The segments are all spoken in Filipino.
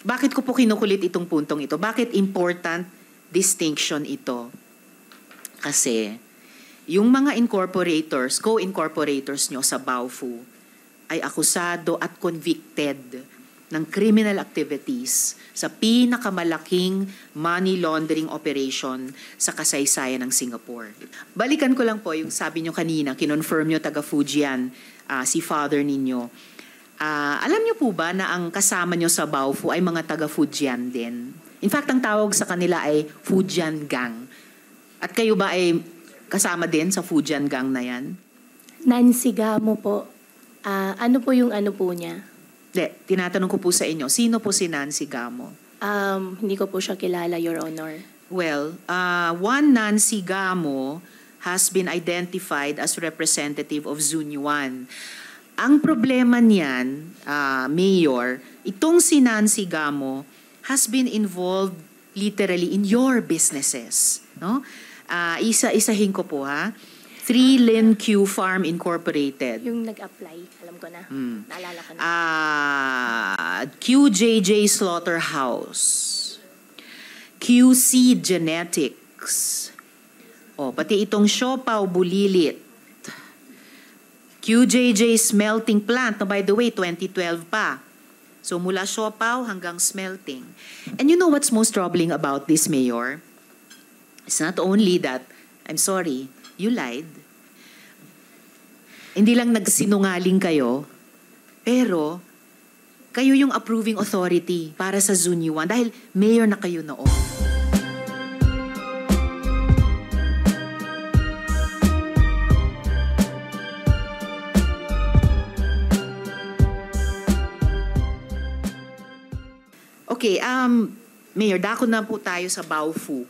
bakit ko po kinukulit itong puntong ito? Bakit important distinction ito? Kasi yung mga incorporators, co-incorporators nyo sa Baofu ay akusado at convicted ng criminal activities sa pinakamalaking money laundering operation sa kasaysayan ng Singapore. Balikan ko lang po yung sabi nyo kanina, kinonfirm nyo taga Fujian, si father ninyo. Alam nyo po ba na ang kasama nyo sa Baofu ay mga taga Fujian din? In fact, ang tawag sa kanila ay Fujian Gang. At kayo ba ay kasama din sa Fujian Gang na yan? Nancy Gamo po. Ano po yung ano po niya? Tinatanong ko po sa inyo, sino po si Nancy Gamo? Hindi ko po siya kilala, Your Honor. Well, one Nancy Gamo has been identified as representative of Zunyuan. Ang problema niyan, Mayor, itong si Nancy Gamo has been involved literally in your businesses. No? Isa-isahin ko po ha. 3 Lin Q Farm Incorporated. Yung nag-apply, alam ko na. Naalala ko na. QJJ Slaughterhouse. QC Genetics. Pati itong Siopaw Bulilit. QJJ Smelting Plant. No, by the way, 2012 pa. So mula Siopaw hanggang smelting. And you know what's most troubling about this, Mayor? It's not only that, I'm sorry, you lied. Hindi lang nagsinungaling kayo, pero kayo yung approving authority para sa Zunyuan dahil mayor na kayo noon. Okay, Mayor, dako na po tayo sa Baofu.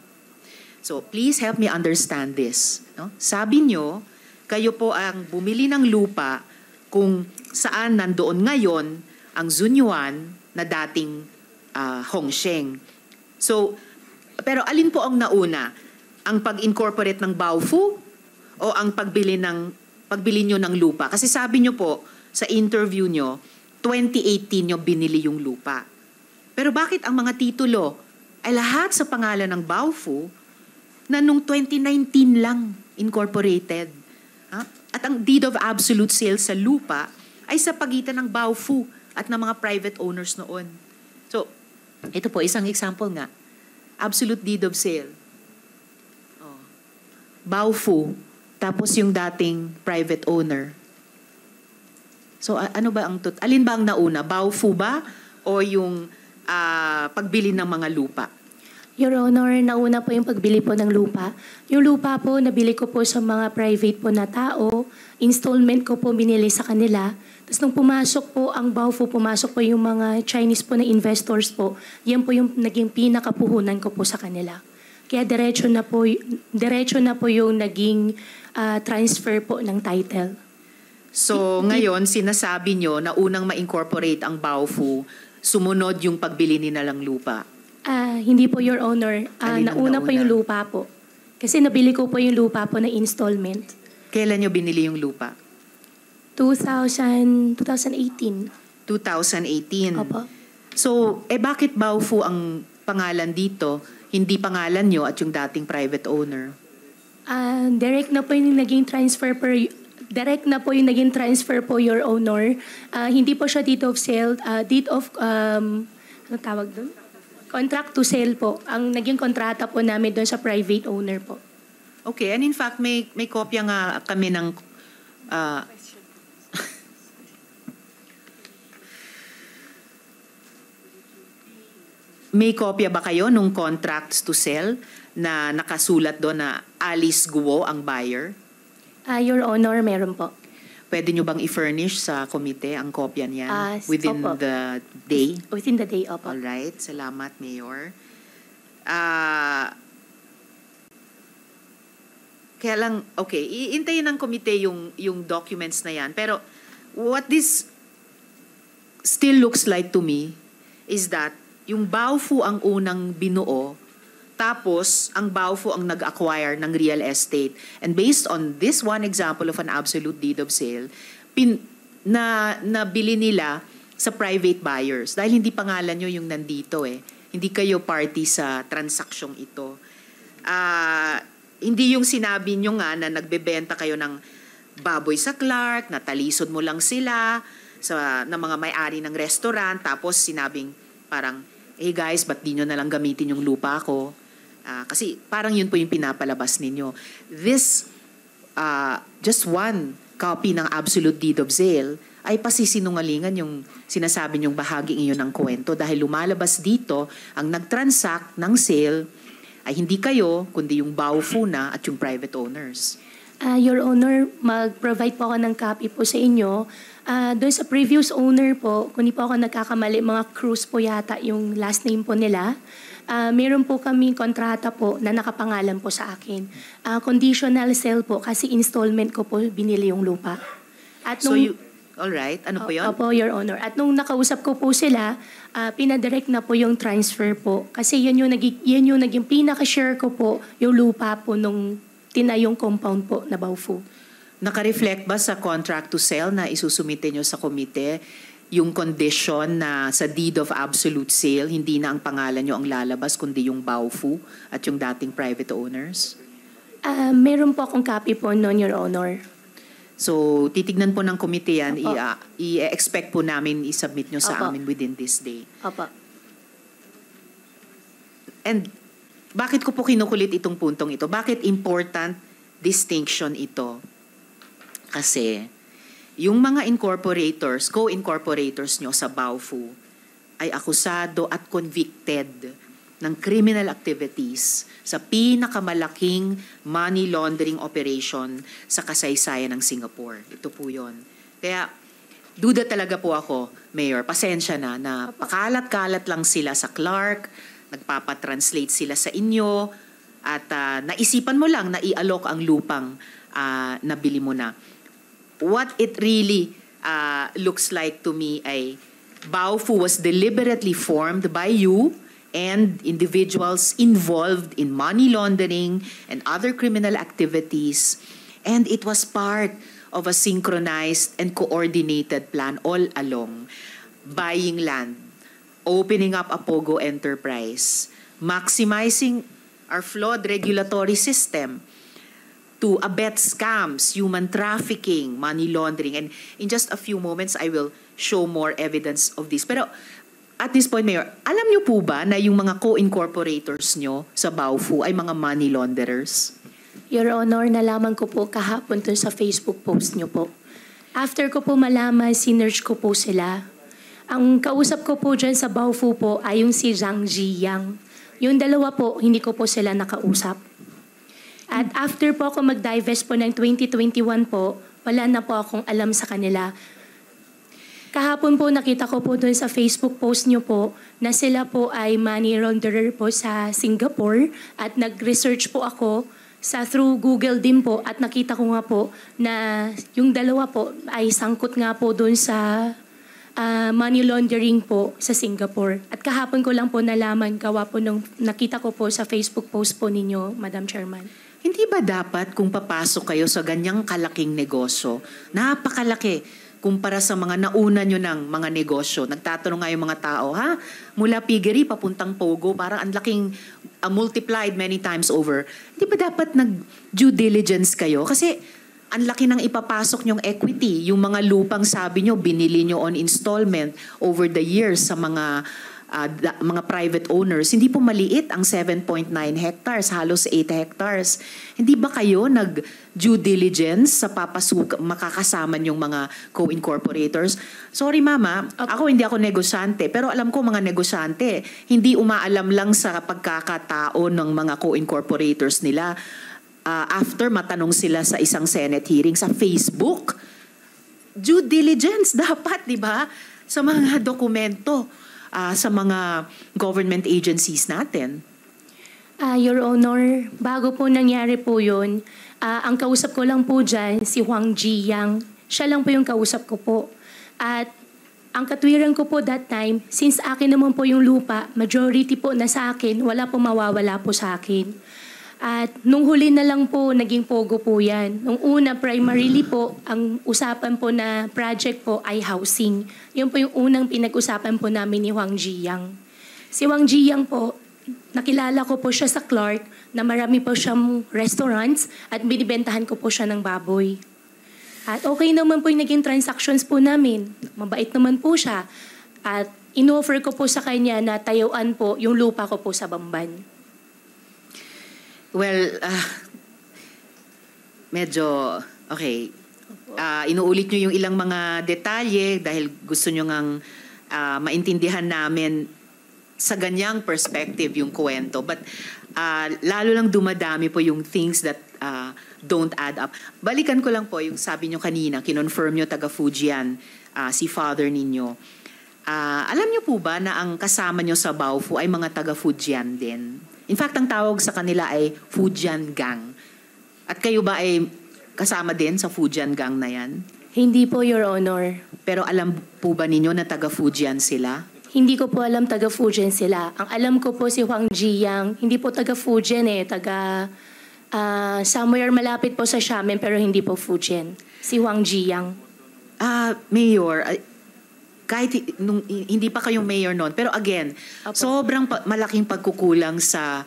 So, please help me understand this. No? Sabi nyo, kayo po ang bumili ng lupa kung saan nandoon ngayon ang Zunyuan na dating Hongsheng. So, pero alin po ang nauna? Ang pag-incorporate ng Baofu o ang pagbili nyo ng lupa? Kasi sabi nyo po sa interview nyo, 2018 nyo binili yung lupa. Pero bakit ang mga titulo ay lahat sa pangalan ng Baofu na nung 2019 lang incorporated? At ang deed of absolute sale sa lupa ay sa pagitan ng Baofu at ng mga private owners noon. So, ito po, isang example nga. Absolute deed of sale. Baofu, tapos yung dating private owner. So, alin ba ang nauna? Baofu ba o yung pagbili ng mga lupa? Your Honor, nauna po yung pagbili po ng lupa. Yung lupa po, nabili ko po sa mga private po na tao. Installment ko po binili sa kanila. Tapos nung pumasok po ang Baofu, pumasok po yung mga Chinese po na investors po. Yan po yung naging pinakapuhunan ko po sa kanila. Kaya diretso na po yung naging transfer po ng title. So ngayon, sinasabi nyo na unang ma-incorporate ang Baofu, sumunod yung pagbili nilang lupa. Hindi po, Your Honor. Nauna po yung lupa po. Kasi nabili ko po yung lupa po na installment. Kailan nyo binili yung lupa? 2018. 2018. Opo. So, bakit Baofu ang pangalan dito? Hindi pangalan nyo at yung dating private owner? Direct na po yung naging transfer po, Your Honor. Hindi po siya deed of sale, ano tawag doon? Contract to sale po. Ang naging kontrata po namin doon sa private owner po. Okay, and in fact, may kopya nga kami ng... may kopya ba kayo nung contracts to sell na nakasulat doon na Alice Guo ang buyer? Your Honor, meron po. Pwede nyo bang i-furnish sa komite ang kopya niyan within opo. the day? Within the day, opo. Alright, salamat, Mayor. Kaya lang, okay, iintayin ng komite yung documents na yan. Pero what this still looks like to me is that yung Baofu ang unang binuo, tapos ang Baofu ang nag-acquire ng real estate. And based on this one example of an absolute deed of sale, nabili nila sa private buyers. Dahil hindi pangalan nyo yung nandito eh. Hindi kayo party sa transaksyong ito. Hindi yung sinabi nyo nga na nagbebenta kayo ng baboy sa Clark, natalisod mo lang sila na mga may-ari ng restaurant, tapos sinabing parang, hey guys, ba't di nyo nalang gamitin yung lupa ko? Kasi parang yun po yung pinapalabas ninyo. This, just one copy ng absolute deed of sale ay pasisinungalingan yung sinasabi niyong bahaging iyon ng kwento dahil lumalabas dito ang nagtransact ng sale ay hindi kayo, kundi yung Baofu na at yung private owners. Your Honor, mag-provide po ako ng copy po sa inyo. Doon sa previous owner po, kung di po ako nagkakamali, mga Cruz po yata yung last name po nila. Meron po kaming kontrata po na nakapangalan po sa akin. Conditional sale po kasi installment ko po binili yung lupa. At alright, ano po yun? Opo, Your Honor. At nung nakausap ko po sila, pinadirect na po yung transfer po. Kasi yun yung naging pinaka-share ko po, yung lupa po nung tinayong compound po na Baofu. Naka-reflect ba sa contract to sell na isusumite nyo sa komite yung condition na sa deed of absolute sale, hindi na ang pangalan nyo ang lalabas, kundi yung Baofu at yung dating private owners? Meron po akong copy po noon, Your Honor. So, titignan po ng komite yan, i-expect po namin i-submit nyo sa amin within this day. Opo. And bakit ko po kinukulit itong puntong ito? Bakit important distinction ito? Kasi yung mga incorporators, co-incorporators nyo sa Baofu ay akusado at convicted ng criminal activities sa pinakamalaking money laundering operation sa kasaysayan ng Singapore. Ito po yun. Kaya duda talaga po ako, Mayor, pasensya na pakalat-kalat lang sila sa Clark, nagpapatranslate sila sa inyo, at naisipan mo lang na i-alok ang lupang nabili mo na. What it really looks like to me ay Baofu was deliberately formed by you and individuals involved in money laundering and other criminal activities, and it was part of a synchronized and coordinated plan all along. Buying land, opening up a POGO enterprise, maximizing our flawed regulatory system to abet scams, human trafficking, money laundering. And in just a few moments, I will show more evidence of this. Pero at this point, Mayor, alam niyo po ba na yung mga co-incorporators nyo sa Baofu ay mga money launderers? Your Honor, nalaman ko po kahapon dun sa Facebook post nyo po. After ko po malaman, sinerge ko po sila. Ang kausap ko po dyan sa Baofu po ay yung si Zhang Ziyang. Yung dalawa po, hindi ko po sila nakausap. At after po ako mag-divest po ng 2021 po, wala na po akong alam sa kanila. Kahapon po nakita ko po doon sa Facebook post nyo po na sila po ay money launderer po sa Singapore at nag-research po ako through Google din po at nakita ko nga po na yung dalawa po ay sangkot nga po doon sa money laundering po sa Singapore. At kahapon ko lang po nalaman gawa po nung nakita ko po sa Facebook post po ninyo, Madam Chairman. Hindi ba dapat kung papasok kayo sa ganyang kalaking negosyo, napakalaki kumpara sa mga nauna nyo ng mga negosyo, nagtatanong nga yung mga tao, mula piggery papuntang Pogo, parang ang laking multiplied many times over. Hindi ba dapat nag-due diligence kayo? Kasi ang laki ng ipapasok nyong equity. Yung mga lupang sabi nyo, binili nyo on installment over the years sa mga private owners, hindi po maliit ang 7.9 hectares, halos 8 hectares. Hindi ba kayo nag-due diligence sa makakasama yung mga co-incorporators? Sorry mama, hindi ako negosyante, pero alam ko mga negosyante, hindi umaalam lang sa pagkakatao ng mga co-incorporators nila. After matanong sila sa isang Senate hearing sa Facebook, due diligence dapat, di ba? Sa mga dokumento. Sa mga government agencies natin? Your Honor, bago po nangyari po yun, ang kausap ko lang po dyan, si Huang Ziyang. Siya lang po yung kausap ko po. At ang katwiran ko po that time, since akin naman po yung lupa, majority po na sa akin, wala po mawawala po sa akin. At nung huli na lang po, naging pogo po yan. Nung una, primarily po, ang usapan po na project po ay housing. Yun po yung unang pinag-usapan po namin ni Huang Ziyang. Si Huang Ziyang po, nakilala ko po siya sa Clark na marami po siyang restaurants at binibentahan ko po siya ng baboy. At okay naman po yung naging transactions po namin. Mabait naman po siya. At in-offer ko po sa kanya na tayuan po yung lupa ko po sa Bamban. Well, medyo, okay. Inuulit nyo yung ilang mga detalye dahil gusto nyo ngang maintindihan namin sa ganyang perspective yung kwento. But lalo lang dumadami po yung things that don't add up. Balikan ko lang po yung sabi nyo kanina, kinonfirm nyo taga Fujian, si father ninyo. Alam nyo po ba na ang kasama nyo sa Baofu ay mga taga Fujian din? In fact, ang tawag sa kanila ay Fujian Gang. At kayo ba ay kasama din sa Fujian Gang na yan? Hindi po, Your Honor. Pero alam po ba ninyo na taga Fujian sila? Hindi ko po alam taga Fujian sila. Ang alam ko po si Huang Ziyang, hindi po taga Fujian taga somewhere malapit po sa Xiamen pero hindi po Fujian. Si Huang Ziyang. Mayor, kahit hindi pa kayong mayor noon, pero again, sobrang malaking pagkukulang sa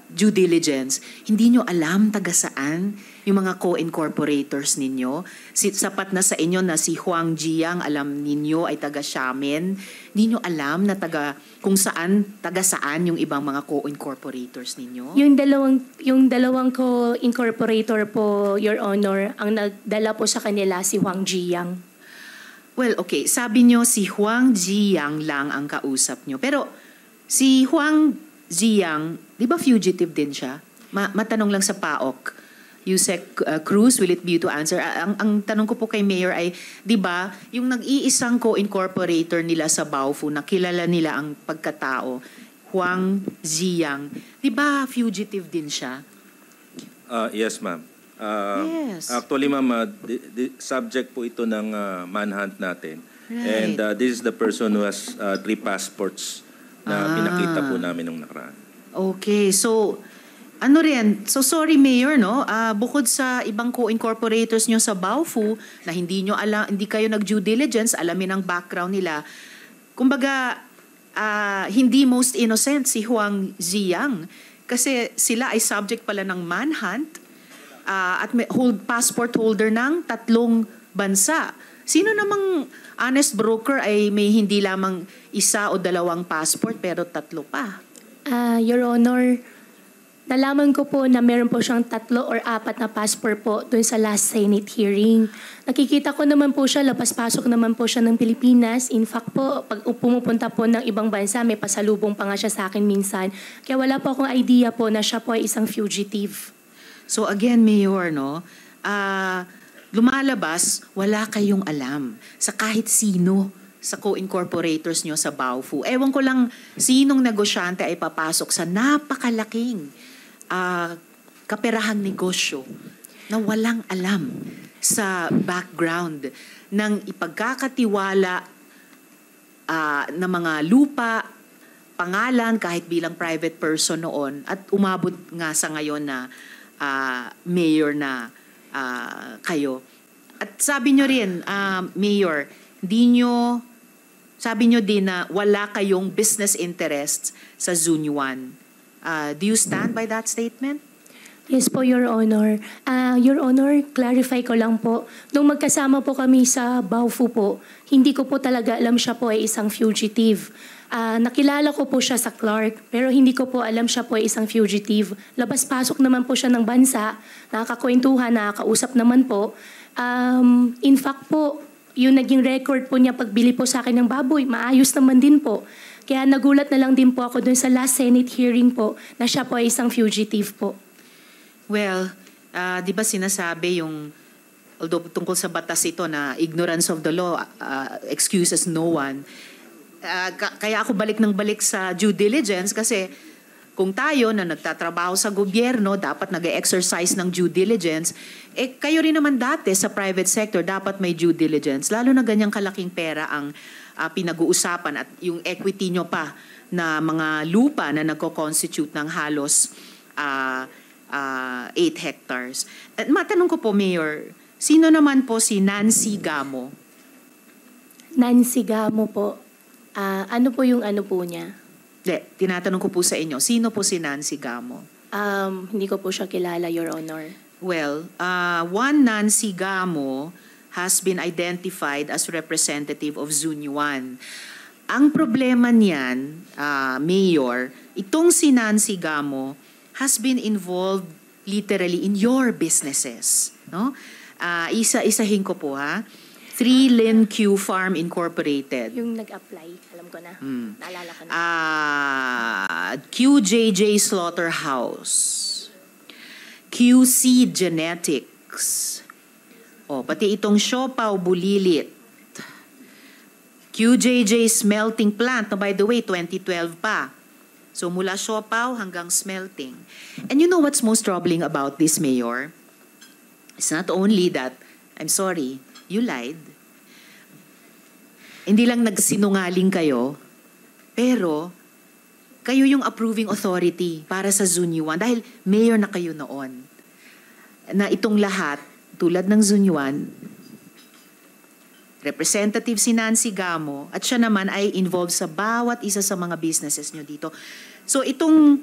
due diligence. Hindi nyo alam taga saan yung mga co-incorporators ninyo. Sapat na sa inyo na si Huang Ziyang, alam ninyo ay taga Xiamen. Hindi nyo alam na kung saan, taga saan yung ibang mga co-incorporators ninyo? Yung dalawang co-incorporator po, Your Honor, ang nagdala po sa kanila si Huang Ziyang. Well, okay. Sabi nyo si Huang Ziyang lang ang kausap nyo. Pero si Huang Ziyang, di ba fugitive din siya? Matanong lang sa PAOK. Yusek Cruz, will it be you to answer? Ang tanong ko po kay Mayor ay, di ba, yung nag-iisang co-incorporator nila sa Baofu na kilala nila ang pagkatao, Huang Ziyang, di ba fugitive din siya? Yes, ma'am. Yes. Actually, ma'am, subject po ito ng manhunt natin. Right. And this is the person who has 3 passports na pinakita po namin nung nakaraan. Okay, so so sorry Mayor, no? Bukod sa ibang co-incorporators nyo sa Baofu na hindi kayo nag-due diligence, alamin ang background nila. Kumbaga, hindi most innocent si Huang Ziyang kasi sila ay subject pala ng manhunt at may passport holder ng 3 bansa. Sino namang honest broker ay may hindi lamang 1 o 2 passport pero 3 pa? Your Honor, nalaman ko po na meron po siyang 3 or 4 na passport po doon sa last Senate hearing. Nakikita ko naman po siya, labas-pasok naman po siya ng Pilipinas. In fact po, pag pumupunta po ng ibang bansa, may pasalubong pa nga siya sa akin minsan. Kaya wala po akong idea po na siya po ay isang fugitive. So again, Mayor, no? Lumalabas, wala kayong alam sa kahit sino sa co-incorporators nyo sa Baofu. Ewan ko lang sinong negosyante ay papasok sa napakalaking kaperahang negosyo na walang alam sa background ng ipagkakatiwala ng mga lupa, pangalan kahit bilang private person noon at umabot nga sa ngayon na mayor na kayo. At sabi nyo rin, Mayor, sabi nyo din na wala kayong business interests sa Zunyuan. Do you stand by that statement? Yes po, Your Honor. Your Honor, clarify ko lang po. Nung magkasama po kami sa Baofu po, hindi ko po talaga alam siya po ay isang fugitive. Nakilala ko po siya sa Clark, pero hindi ko po alam siya po ay isang fugitive. Labas-pasok naman po siya ng bansa, nakakakwentuhan, nakakausap naman po. In fact po, yung naging record po niya pagbili po sa akin ng baboy, maayos naman din po. Kaya nagulat na lang din po ako dun sa last Senate hearing po na siya po ay isang fugitive po. Well, di ba sinasabi although tungkol sa batas ito na ignorance of the law excuses no one. Kaya ako balik sa due diligence kasi kung tayo na nagtatrabaho sa gobyerno, dapat nag-exercise ng due diligence, kayo rin naman dati sa private sector, dapat may due diligence. Lalo na ganyang kalaking pera ang pinag-uusapan at yung equity nyo pa na mga lupa na nagko-constitute ng halos 8 hectares. At matanong ko po, Mayor, sino naman po si Nancy Gamo? Nancy Gamo po. Ano po yung ano po niya? Tinatanong ko po sa inyo, sino po si Nancy Gamo? Hindi ko po siya kilala, Your Honor. Well, one Nancy Gamo has been identified as representative of Zunyuan. Ang problema niyan, Mayor, itong si Nancy Gamo has been involved literally in your businesses. No? Isa-isahin ko po ha. 3 Lin Q Farm Incorporated. Yung nag-apply, alam ko na. Naalala ko na. QJJ Slaughterhouse. QC Genetics. Pati itong Siopaw Bulilit. QJJ Smelting Plant. No, by the way, 2012 pa. So mula siopaw hanggang smelting. And you know what's most troubling about this, Mayor? It's not only that, I'm sorry, you lied. Hindi lang nagsinungaling kayo, pero kayo yung approving authority para sa Zunyuan dahil mayor na kayo noon. Na itong lahat, tulad ng Zunyuan, representative si Nancy Gamo at siya naman ay involved sa bawat isa sa mga businesses nyo dito. So itong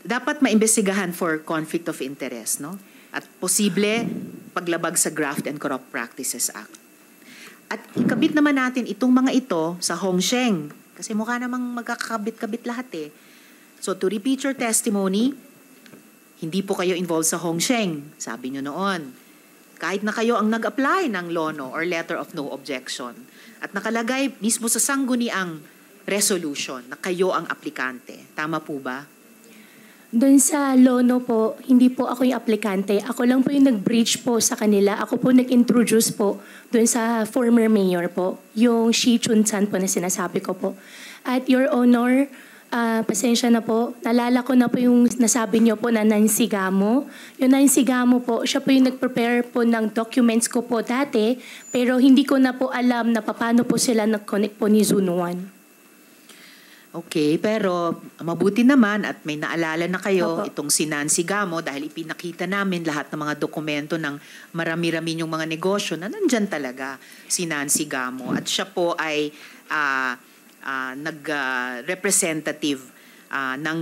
dapat maimbestigahan for conflict of interest, no? At posible paglabag sa Graft and Corrupt Practices Act. At ikabit naman natin itong mga ito sa Hongsheng. Kasi mukha namang magkakabit-kabit lahat eh. So to repeat your testimony, hindi po kayo involved sa Hongsheng, sabi nyo noon. Kahit na kayo ang nag-apply ng LONO or Letter of No Objection. At nakalagay mismo sa sangguniang resolution na kayo ang aplikante. Tama po ba? Doon sa LONO po, hindi po ako yung aplikante. Ako lang po yung nag-breach po sa kanila. Ako po nag-introduce po doon sa former mayor po, yung Shi Chun-san po na sinasabi ko po. At Your Honor, pasensya na po, nalala ko na po yung nasabi niyo po na Nancy Gamo. Yung Nancy Gamo po, siya po yung nag-prepare po ng documents ko po dati, pero hindi ko na po alam na paano po sila nag-connect po ni Zunyuan. Okay, pero mabuti naman at may naalala na kayo Opo. itong si Nancy Gamo dahil ipinakita namin lahat ng mga dokumento ng marami-rami yung mga negosyo na nandyan talaga si Nancy Gamo. At siya po ay nag-representative ng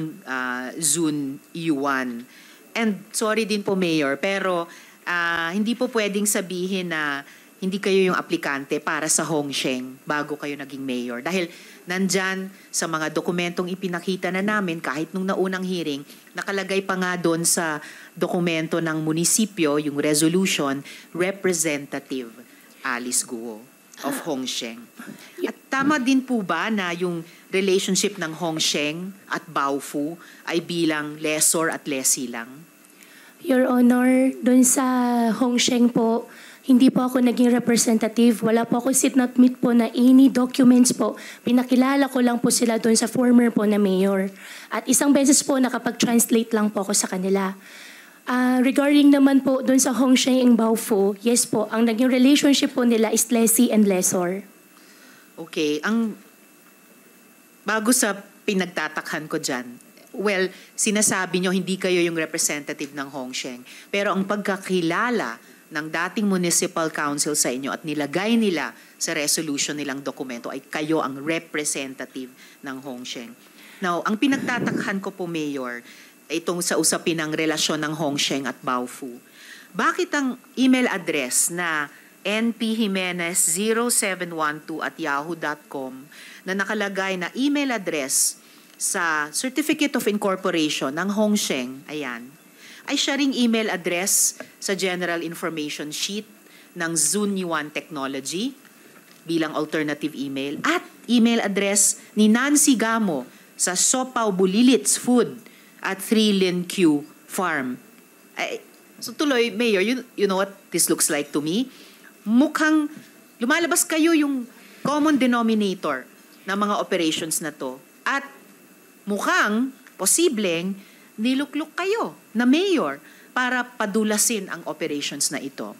Zunyuan. And sorry din po, Mayor, pero hindi po pwedeng sabihin na hindi kayo yung aplikante para sa Hongsheng bago kayo naging mayor. Dahil nandyan sa mga dokumentong ipinakita na namin, kahit nung naunang hearing, nakalagay pa nga doon sa dokumento ng munisipyo, yung resolution, Representative Alice Guo of Hongsheng. At tama din po ba na yung relationship ng Hongsheng at Baofu ay bilang lessor at lessee lang? Your Honor, doon sa Hongsheng po, hindi po ako naging representative. Wala po ako sit not meet po na any documents po. Pinakilala ko lang po sila doon sa former po na mayor. At isang beses po nakapag-translate lang po ako sa kanila. Regarding naman po doon sa Hongsheng and Baofu, yes po, ang naging relationship po nila is lessee and lessor. Okay, bago sa pinagtatakhan ko dyan, well, sinasabi nyo hindi kayo yung representative ng Hongsheng. Pero ang pagkakilala ng dating municipal council sa inyo at nilagay nila sa resolution nilang dokumento ay kayo ang representative ng Hongsheng. Now, ang pinagtatakhan ko po, Mayor, itong sa usapin ng relasyon ng Hongsheng at Baofu. Bakit ang email address na npjimenez0712@yahoo.com na nakalagay na email address sa Certificate of Incorporation ng Hongsheng, ayan, ay siya ring email address sa General Information Sheet ng Zunyuan Technology bilang alternative email at email address ni Nancy Gamo sa Siopaw Bulilits Food at 3 Lin Q Farm. So tuloy, Mayor, you know what this looks like to me? Mukhang lumalabas kayo yung common denominator ng mga operations na to at mukhang posibleng nilukluk kayo na mayor para padulasin ang operations na ito.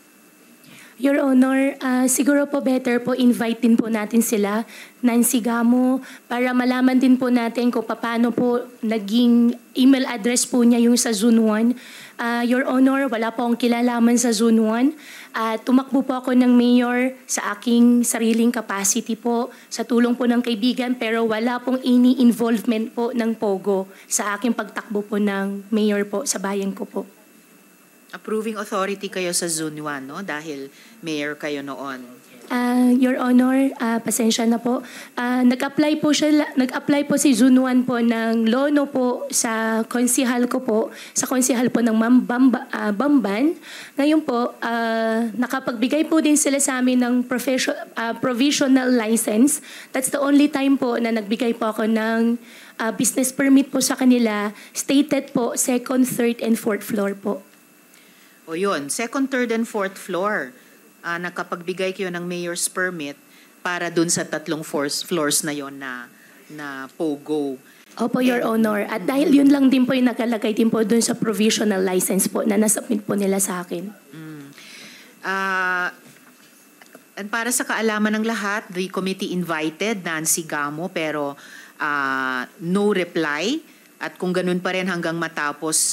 Your Honor, siguro po better po invite din po natin sila, Nancy Gamo, para malaman din po natin kung paano po naging email address po niya yung sa Zone 1. Your Honor, wala po akong kilalaman sa Zone 1. Tumakbo po ako ng mayor sa aking sariling capacity po, sa tulong po ng kaibigan, pero wala pong any involvement po ng POGO sa aking pagtakbo po ng mayor po sa bayan ko po. Approving authority kayo sa Zone 1, no? Dahil mayor kayo noon. Your Honor, pasensya na po. Nag-apply po si Zone 1 po ng lono po sa konsihal ko po, sa konsihal po ng Bamban. Ngayon po, nakapagbigay po din sila sa amin ng provisional license. That's the only time po na nagbigay po ako ng business permit po sa kanila. Stated po, 2nd, 3rd, and 4th floor po. O yun, 2nd, 3rd, and 4th floor. Nakapagbigay kayo ng mayor's permit para dun sa 3 floors na yon na POGO. Opo, Your Honor. At dahil yun lang din po yung nakalagay din po dun sa provisional license po na nasubmit po nila sa akin. And para sa kaalaman ng lahat, the committee invited Nancy Gamo pero no reply. At kung ganun pa rin hanggang matapos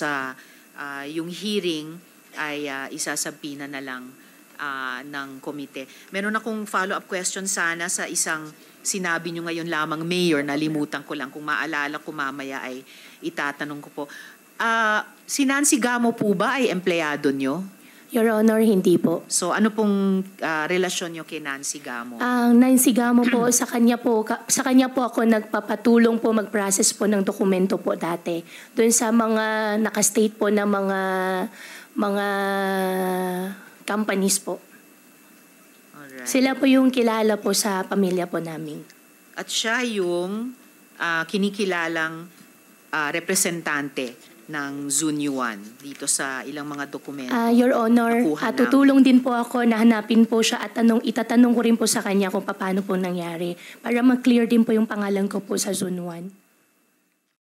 yung hearing ay isasampina na lang ng komite. Meron akong follow-up question sana sa isang sinabi nyo ngayon lamang, Mayor, nalimutan ko lang. Kung maalala ko mamaya ay itatanong ko po. Si Nancy Gamo po ba ay empleyado nyo? Your Honor, hindi po. So ano pong relasyon nyo kay Nancy Gamo? Ang Nancy Gamo po, sa kanya po ako nagpapatulong po mag-process po ng dokumento po dati. Doon sa mga nakastate po na mga companies po. Alright. Sila po yung kilala po sa pamilya po namin. At siya yung kinikilalang representante ng Zone 1 dito sa ilang mga dokumento. Your Honor, nakuha na. tutulong din po ako na hanapin po siya at itatanong ko rin po sa kanya kung paano po nangyari para mag-clear din po yung pangalan ko po sa Zone 1.